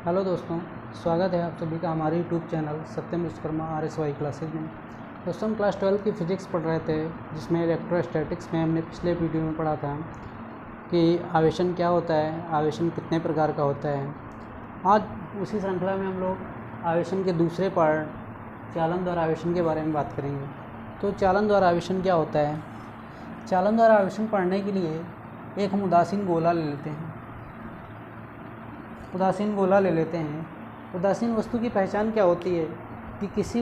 Hello दोस्तों, स्वागत है आप सभी का हमारे यूट्यूब चैनल सत्यम विश्वकर्मा RSY क्लासेज में। दोस्तों, हम क्लास 12 की फ़िज़िक्स पढ़ रहे थे, जिसमें इलेक्ट्रोस्टैटिक्स में हमने पिछले वीडियो में पढ़ा था कि आवेशन क्या होता है, आवेशन कितने प्रकार का होता है। आज उसी श्रृंखला में हम लोग आवेशन के दूसरे पार्ट चालन द्वारा आवेशन के बारे में बात करेंगे। तो चालन द्वारा आवेशन क्या होता है? चालन द्वारा आवेशन पढ़ने के लिए एक हम उदासीन गोला ले लेते हैं। उदासीन वस्तु की पहचान क्या होती है कि किसी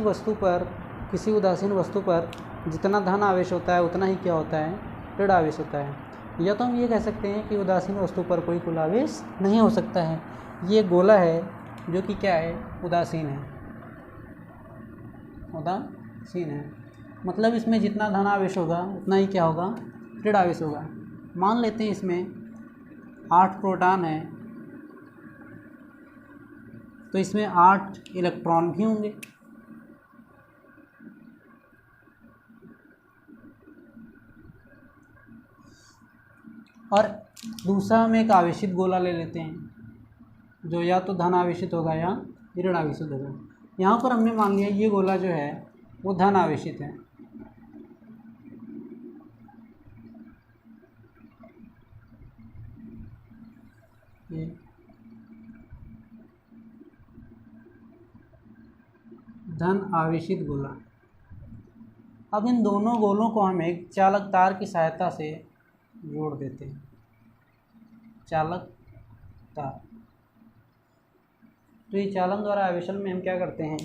उदासीन वस्तु पर जितना धन आवेश होता है उतना ही क्या होता है, ऋण आवेश होता है। या तो हम ये कह सकते हैं कि उदासीन वस्तु पर कोई कुल आवेश नहीं हो सकता है। ये गोला है जो कि क्या है, उदासीन है। मतलब इसमें जितना धन आवेश होगा उतना ही क्या होगा, ऋण आवेश होगा। मान लेते हैं इसमें 8 प्रोटॉन है, तो इसमें 8 इलेक्ट्रॉन भी होंगे। और दूसरा हम एक आवेशित गोला ले लेते हैं, जो या तो धन आवेशित होगा या ऋण आवेशित होगा। यहाँ पर हमने मान लिया ये गोला जो है वो धन आवेशित है। ये धन आवेशित गोला। अब इन दोनों गोलों को हम एक चालक तार की सहायता से जोड़ देते हैं। चालक तार। तो ये चालन द्वारा आवेशन में हम क्या करते हैं,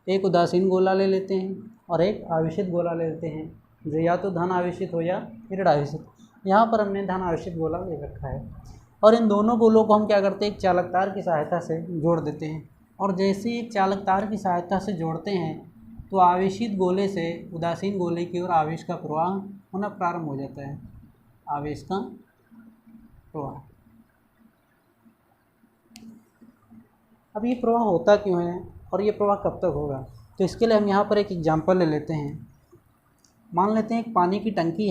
एक उदासीन गोला ले लेते हैं और एक आवेशित गोला ले लेते हैं, जो या तो धन आवेशित हो या ऋण आवेशित। यहाँ पर हमने धन आवेशित गोला ले रखा है और इन दोनों गोलों को हम क्या करते हैं, एक चालक तार की सहायता से जोड़ देते हैं। और जैसे ही एक चालक तार की सहायता से जोड़ते हैं तो आवेशित गोले से उदासीन गोले की ओर आवेश का प्रवाह होना प्रारंभ हो जाता है। आवेश का प्रवाह। अब ये प्रवाह होता क्यों है और ये प्रवाह कब तक होगा, तो इसके लिए हम यहाँ पर एक एग्जाम्पल ले लेते हैं। मान लेते हैं एक पानी की टंकी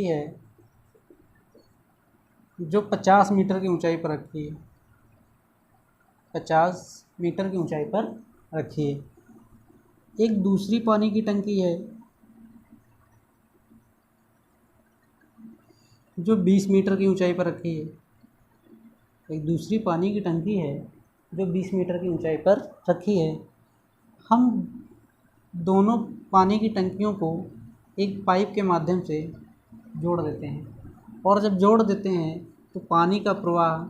है, जो 50 मीटर की ऊंचाई पर रखी है। 50 मीटर की ऊंचाई पर रखी है। एक दूसरी पानी की टंकी है जो 20 मीटर की ऊंचाई पर रखी है। एक दूसरी पानी की टंकी है जो 20 मीटर की ऊंचाई पर रखी है। हम दोनों पानी की टंकियों को एक पाइप के माध्यम से जोड़ देते हैं और जब जोड़ देते हैं तो पानी का प्रवाह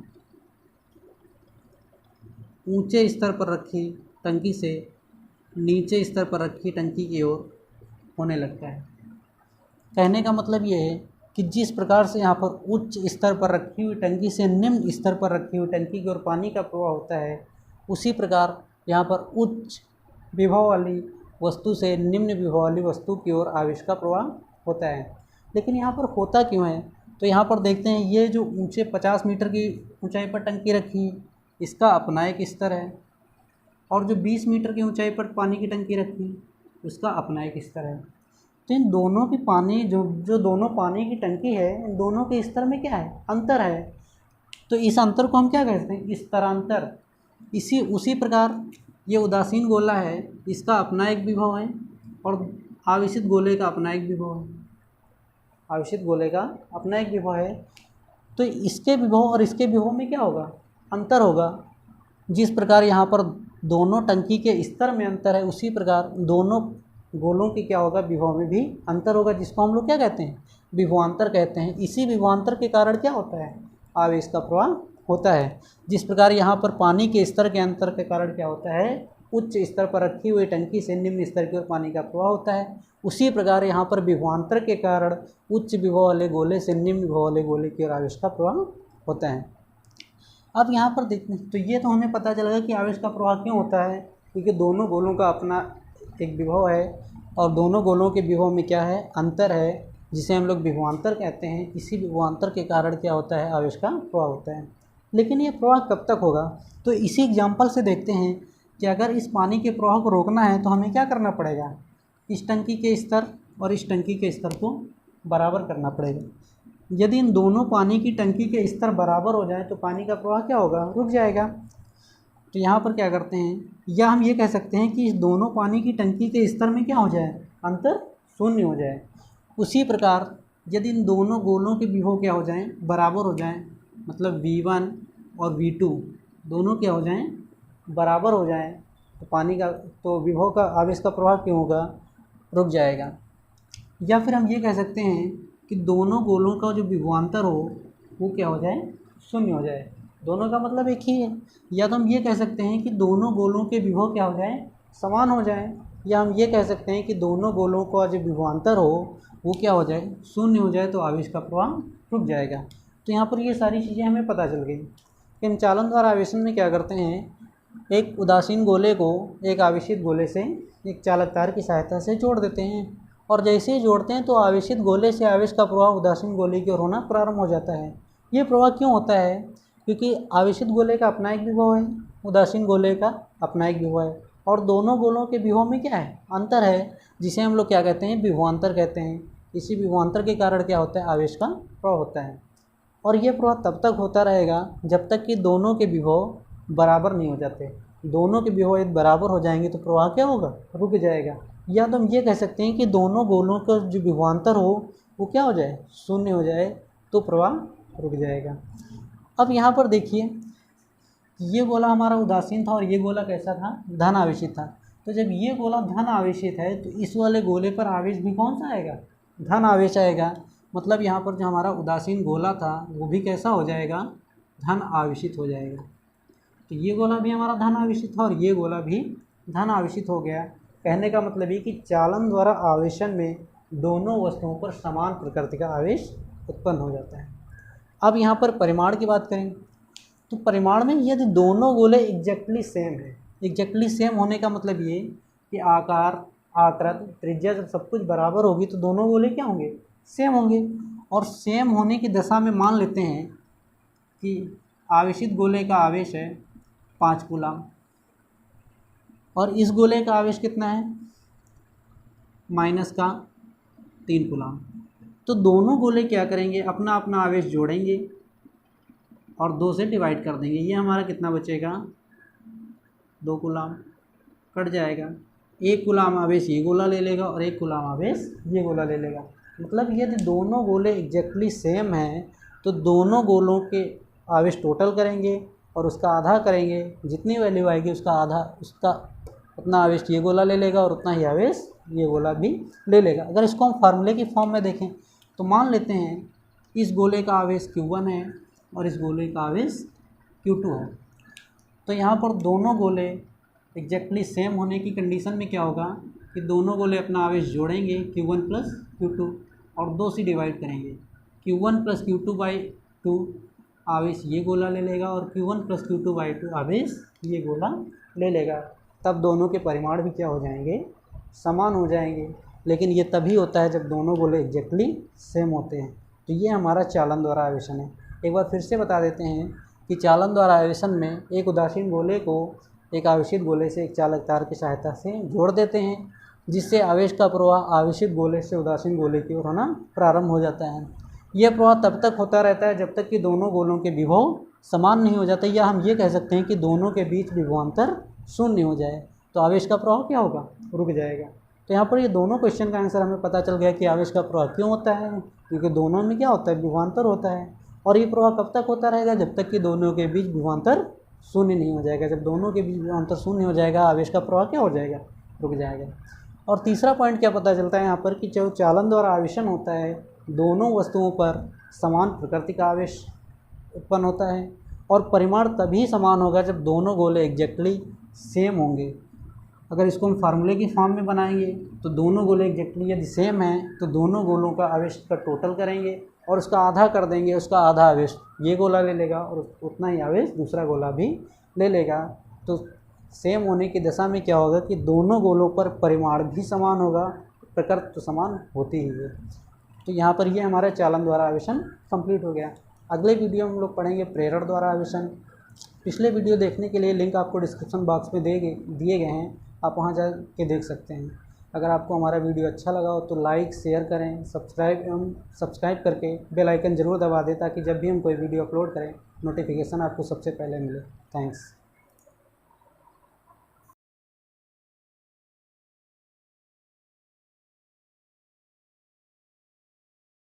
ऊंचे स्तर पर रखी टंकी से नीचे स्तर पर रखी टंकी की ओर होने लगता है। कहने का मतलब ये है कि जिस प्रकार से यहाँ पर उच्च स्तर पर रखी हुई टंकी से निम्न स्तर पर रखी हुई टंकी की ओर पानी का प्रवाह होता है, उसी प्रकार यहाँ पर उच्च विभव वाली वस्तु से निम्न विभव वाली वस्तु की ओर आवेश का प्रवाह होता है। लेकिन यहाँ पर होता क्यों है, तो यहाँ पर देखते हैं ये जो ऊंचे 50 मीटर की ऊंचाई पर टंकी रखी, इसका अपना एक स्तर है, और जो 20 मीटर की ऊंचाई पर पानी की टंकी रखी, उसका अपना एक स्तर है। तो इन दोनों की पानी जो दोनों पानी की टंकी है, इन दोनों के स्तर में क्या है, अंतर है। तो इस अंतर को हम क्या कहते हैं, स्तरांतर। उसी प्रकार ये उदासीन गोला है, इसका अपना एक विभव है और आवेशित गोले का अपना एक विभव है। तो इसके विभव और इसके विभव में क्या होगा, अंतर होगा। जिस प्रकार यहाँ पर दोनों टंकी के स्तर में अंतर है, उसी प्रकार दोनों गोलों की क्या होगा, विभव में भी अंतर होगा, जिसको हम लोग क्या कहते हैं, विभवांतर कहते हैं। इसी विभवांतर के कारण क्या होता है, आवेश का प्रवाह होता है। जिस प्रकार यहाँ पर पानी के स्तर के अंतर के कारण क्या होता है, उच्च स्तर पर रखी हुई टंकी से निम्न स्तर की ओर पानी का प्रवाह होता है। उसी प्रकार यहाँ पर विभवांतर के कारण उच्च विभव वाले गोले से निम्न विभव वाले गोले की ओर आवेश का प्रवाह होता है। अब यहाँ पर देखते हैं, तो ये तो हमें पता चलेगा कि आवेश का प्रवाह क्यों होता है, क्योंकि दोनों गोलों का अपना एक विभव है और दोनों गोलों के विभव में क्या है, अंतर है, जिसे हम लोग विभवांतर कहते हैं। इसी विभवांतर के कारण क्या होता है, आवेश का प्रवाह होता है। लेकिन ये प्रवाह कब तक होगा, तो इसी एग्जाम्पल से देखते हैं कि अगर इस पानी के प्रवाह को रोकना है तो हमें क्या करना पड़ेगा, इस टंकी के स्तर और इस टंकी के स्तर को बराबर करना पड़ेगा। यदि इन दोनों पानी की टंकी के स्तर बराबर हो जाए तो पानी का प्रवाह क्या होगा, रुक जाएगा। तो यहाँ पर क्या करते हैं, या हम ये कह सकते हैं कि इस दोनों पानी की टंकी के स्तर में क्या हो जाए, अंतर शून्य हो जाए। उसी प्रकार यदि इन दोनों गोलों के विभव क्या हो जाएं, बराबर हो जाएं, मतलब V1 और V2 दोनों क्या हो जाएं, बराबर हो जाएं, तो पानी का तो विभव का आवेश का प्रवाह क्यों होगा, रुक जाएगा। या फिर हम ये कह सकते हैं कि दोनों गोलों का जो विभवांतर हो वो क्या हो जाए, शून्य हो जाए। दोनों का मतलब एक ही है। या तो हम ये कह सकते हैं कि दोनों गोलों के विभव क्या हो जाए, समान हो जाए। या हम ये कह सकते हैं कि दोनों गोलों का जो विभवांतर हो वो क्या हो जाए, शून्य हो जाए, तो आवेश का प्रवाह रुक जाएगा। तो यहाँ पर ये सारी चीज़ें हमें पता चल गई कि हम चालन द्वारा आवेशन में क्या करते हैं, एक उदासीन गोले को एक आवेशित गोले से एक चालक तार की सहायता से जोड़ देते हैं, और जैसे ही जोड़ते हैं तो आवेशित गोले से आवेश का प्रवाह उदासीन गोले की ओर होना प्रारंभ हो जाता है। ये प्रवाह क्यों होता है, क्योंकि आवेशित गोले का अपना एक विभव है, उदासीन गोले का अपना एक विभव है, और दोनों गोलों के विभव में क्या है, अंतर है, जिसे हम लोग क्या कहते हैं, विभवांतर कहते हैं। इसी विभवांतर के कारण क्या होता है, आवेश का प्रवाह होता है। और ये प्रवाह तब तक होता रहेगा जब तक कि दोनों के विभव बराबर नहीं हो जाते। दोनों के विभव यदि बराबर हो जाएंगे तो प्रवाह क्या होगा, रुक जाएगा। या तो हम ये कह सकते हैं कि दोनों गोलों का जो विभवांतर हो वो क्या हो जाए, शून्य हो जाए, तो प्रवाह रुक जाएगा। अब यहाँ पर देखिए, ये गोला हमारा उदासीन था और ये गोला कैसा था, धन आवेशित था। तो जब ये गोला धन आवेशित है तो इस वाले गोले पर आवेश भी कौन सा आएगा, धन आवेश आएगा। मतलब यहाँ पर जो हमारा उदासीन गोला था वो भी कैसा हो जाएगा, धन आवेशित हो जाएगा। तो ये गोला भी हमारा धन आवेशित था और ये गोला भी धन आवेशित हो गया। कहने का मतलब ये कि चालन द्वारा आवेशन में दोनों वस्तुओं पर समान प्रकृति का आवेश उत्पन्न हो जाता है। अब यहाँ पर परिमाण की बात करें तो परिमाण में यदि दोनों गोले एग्जैक्टली सेम है, एग्जैक्टली सेम होने का मतलब ये कि आकार, आकृति, त्रिज्या जब सब कुछ बराबर होगी तो दोनों गोले क्या होंगे, सेम होंगे। और सेम होने की दशा में मान लेते हैं कि आवेशित गोले का आवेश है 5 कूलम और इस गोले का आवेश कितना है, माइनस का 3 कूलम। तो दोनों गोले क्या करेंगे, अपना अपना आवेश जोड़ेंगे और 2 से डिवाइड कर देंगे। ये हमारा कितना बचेगा, 2 कूलम, कट जाएगा। 1 कूलम आवेश ये गोला ले लेगा और 1 कूलम आवेश ये गोला ले लेगा। मतलब यदि दोनों गोले एग्जैक्टली सेम हैं तो दोनों गोलों के आवेश टोटल करेंगे और उसका आधा करेंगे, जितनी वैल्यू आएगी उसका आधा, उसका उतना आवेश ये गोला ले लेगा और उतना ही आवेश ये गोला भी ले लेगा। अगर इसको हम फार्मूले की फॉर्म में देखें तो मान लेते हैं इस गोले का आवेश Q1 है और इस गोले का आवेश Q2 है। तो यहाँ पर दोनों गोले एग्जैक्टली सेम होने की कंडीशन में क्या होगा कि दोनों गोले अपना आवेश जोड़ेंगे Q1 प्लस Q2 और 2 से डिवाइड करेंगे। Q1 प्लस Q2/2 आवेश ये गोला ले लेगा और Q1 प्लस Q2/2 आवेश ये गोला ले लेगा। तब दोनों के परिमाण भी क्या हो जाएंगे, समान हो जाएंगे। लेकिन ये तभी होता है जब दोनों गोले एग्जैक्टली सेम होते हैं। तो ये हमारा चालन द्वारा आवेशन है। एक बार फिर से बता देते हैं कि चालन द्वारा आवेशन में एक उदासीन गोले को एक आवेशित गोले से एक चालक तार की सहायता से जोड़ देते हैं, जिससे आवेश का प्रवाह आवेशित गोले से उदासीन गोले की ओर होना प्रारंभ हो जाता है। यह प्रवाह तब तक होता रहता है जब तक कि दोनों गोलों के विभव समान नहीं हो जाते, या हम ये कह सकते हैं कि दोनों के बीच विभवांतर शून्य हो जाए, तो आवेश का प्रवाह क्या होगा, रुक जाएगा। तो यहाँ पर ये दोनों क्वेश्चन का आंसर हमें पता चल गया कि आवेश का प्रवाह क्यों होता है, क्योंकि दोनों में क्या होता है, विभवांतर होता है। और ये प्रवाह कब तक होता रहेगा, जब तक कि दोनों के बीच विभवांतर शून्य नहीं हो जाएगा। जब दोनों के बीच विभवांतर शून्य हो जाएगा, आवेश का प्रवाह क्या हो जाएगा, रुक जाएगा। और तीसरा पॉइंट क्या पता चलता है यहाँ पर कि जो चालन द्वारा आवेशन होता है, दोनों वस्तुओं पर समान प्रकृति का आवेश उत्पन्न होता है और परिमाण तभी समान होगा जब दोनों गोले एग्जैक्टली सेम होंगे। अगर इसको हम फार्मूले की फॉर्म में बनाएंगे तो दोनों गोले एग्जैक्टली यदि सेम हैं तो दोनों गोलों का आवेश का टोटल करेंगे और उसका आधा कर देंगे, उसका आधा आवेश ये गोला ले लेगा और उतना ही आवेश दूसरा गोला भी ले लेगा। तो सेम होने की दशा में क्या होगा कि दोनों गोलों पर परिमाण भी समान होगा, प्रकृति तो समान होती ही है। तो यहाँ पर ये हमारा चालन द्वारा आवेशन कंप्लीट हो गया। अगले वीडियो में हम लोग पढ़ेंगे प्रेरण द्वारा आवेशन। पिछले वीडियो देखने के लिए लिंक आपको डिस्क्रिप्शन बॉक्स में दिए गए हैं, आप वहाँ जा के देख सकते हैं। अगर आपको हमारा वीडियो अच्छा लगा हो तो लाइक शेयर करें, सब्सक्राइब करके बेल आइकन ज़रूर दबा दें ताकि जब भी हम कोई वीडियो अपलोड करें नोटिफिकेशन आपको सबसे पहले मिले। थैंक्स।